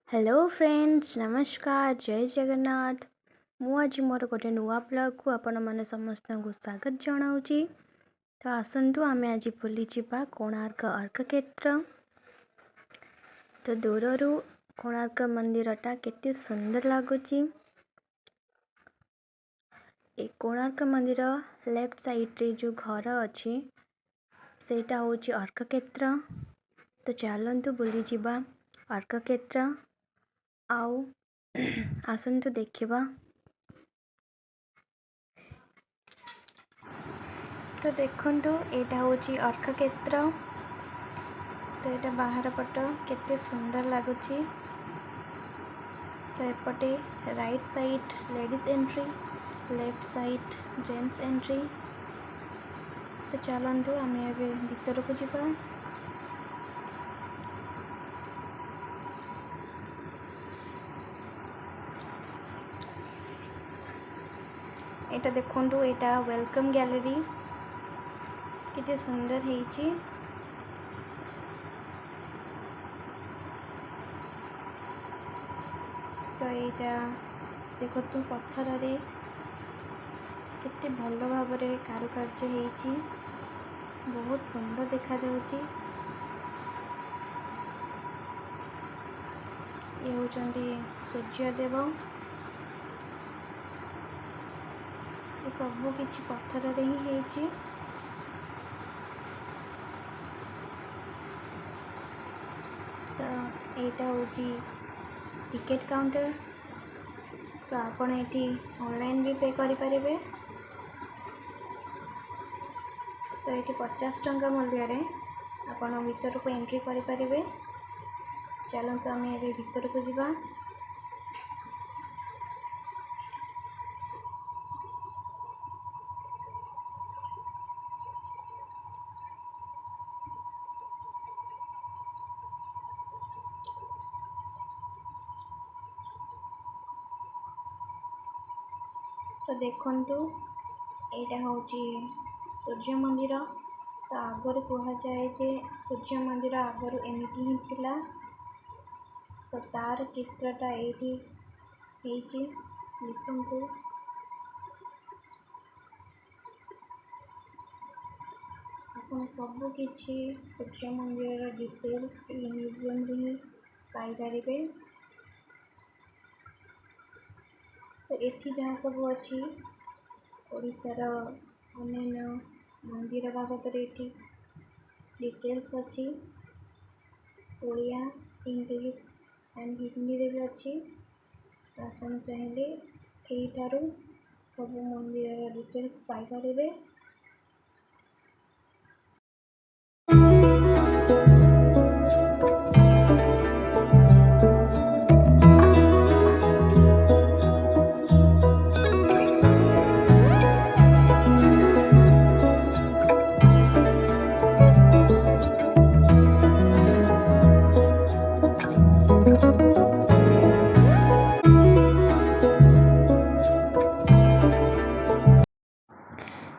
Hello friends, नमस्कार, जय जगन्नाथ। मु आज मोर गोटे नुआ ब्लॉग को आपण माने समस्त को स्वागत जनाऊँगी। तो आसतु आमे आज बुली जिबा कोणार्क अर्कक्षेत्र। तो दूररू कोणार्क मंदिरटा केते सुंदर लगुची। ए कोणार्क मंदिर लेफ्ट साइड रे जो घर अच्छी सेटा होची अर्कक्षेत्र। तो चलंतु बुली जिबा अर्कक्षेत्र आउ आसतु देखिबा। तो देखंतु एटा होची अर्कक्षेत्र। तो एटा बाहर पट केते सुंदर लगुची। तो एपटे right side ladies entry, left side gents entry. तो चलंतु आमे एबे भीतर को जिबा। एटा देखंतु एटा वेलकम गैलरी केते सुंदर हेची। तो एटा देखंतु पत्थर रे केते भलो भाबरे कारुकार्य हेची, बहुत सुंदर देखा जाउची। ये होचंदी सूर्यदेव। ये सब किछि पत्थर रे ही हेची। तो एटा होची टिकेट काउंटर। तो आपण एठी ऑनलाइन भी पे करि परिबे। तो ये 50 टंका मूल्य रे आपण भीतर को एंट्री करि परिबे। चलंतु आमे एबे भीतर को जिबा। तो देखंतु एटा होची सूर्य मंदिर। तो आगर कहा जाए जे सूर्य मंदिर आगर एमिति ही थिला। तो तार चित्रटा एठी हेची देखंतु। आपण सब किछि सूर्य मंदिर डिटेल्स म्यूजियम रे पाई परिबे। तो एठी जहाँ सब अच्छी ओडिशार अन्य मंदिर बाबद एठी डिटेल्स अच्छी। ओडिया, इंग्लिश एंड हिंदी रे भी अच्छी। आपण चाहिले एठारू सब मंदिर डिटेल्स पाई परिबे।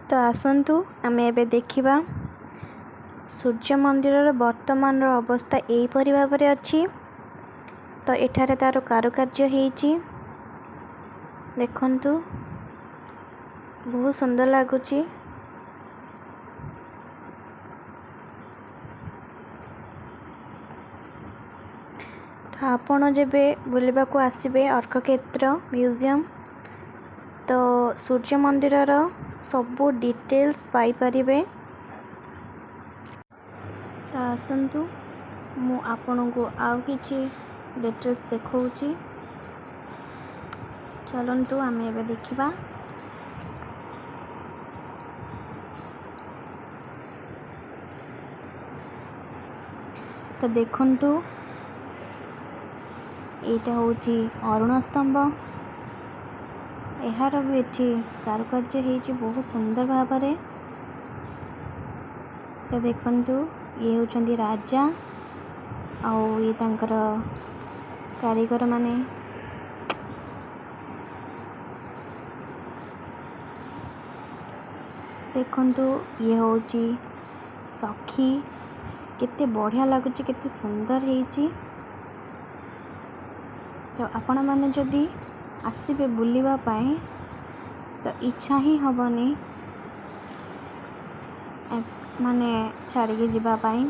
तो आसंतु आमे एबे देखिबा सूर्य मंदिर वर्तमान अवस्था एहीपरि भाव में अच्छी। तो एठारे तार कारुकार्य हेची देखंतु, बहुत सुंदर लगुची। तो आपण जेबे बुलिबा को आसीबे अर्कक्षेत्र म्यूजियम, तो सूर्य मंदिर सबू डिटेल्स पाई परिबे। तो आसंतु मु आपण को आउ किछि डिटेल्स देखौची। चलंतु आमे एबे देखिबा। तो देखंतु एटा होची अरुण स्तंभ। एहार भी एठी कारुकार्य हेची बहुत सुंदर भाव में। तो देखंतु ये होचंदी राजा आउ ये तांकर कारीगर माने। देखंतु ये होची सखी, केते बढ़िया लगुची, केते सुंदर हेची। तो आपण मैंने जदि आसबे बुलवा तो इच्छा ही हेनी माने छाड़ी जावाई।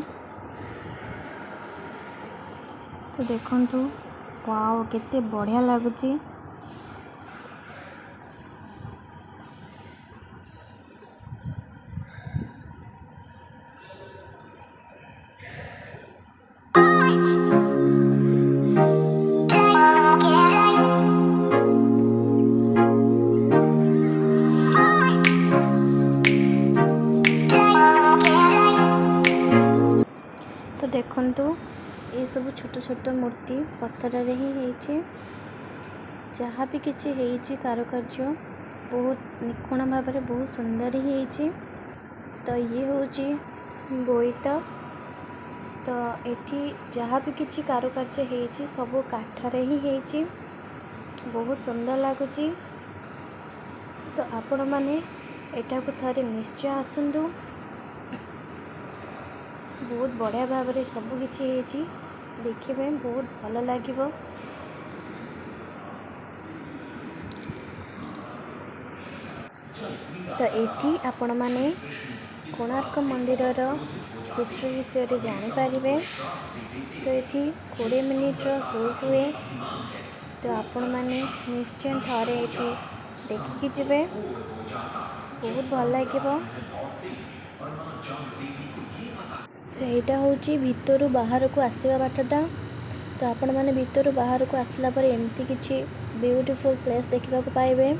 तो देखंतु वाओ केते बढ़िया लगुच। तो देखंतु ये सब छोट छोट मूर्ति पत्थर रे ही होइछे। जहाँ भी किछि होइछि कारुकार्य बहुत निपुण भाव में बहुत सुंदर ही होइछि। तो ये होछि बोईत। तो एठी जहाँ भी किछि कारुकार्य होइछि सब काठरे ही होइछि, बहुत सुंदर लगुच। तो आपण माने एटा को थरे निश्चय आसंतु, बहुत बढ़िया भाव में सब किछि देखिए बहुत भल लगे। तो एटी आपण माने कोणार्क मंदिर हिस्ट्री विषय जानीपर। तो ये 20 मिनिट शोज हुए। तो आपण मैंने निश्चय थे ये देखिकी जी, बहुत भल लगे। तो यहाँ हूँ भितर बाहर को आसवा बाटटा। तो आपण मैंने भितर बाहर को आसला एमती किसी ब्यूटीफुल प्लेस देखा पाइबे।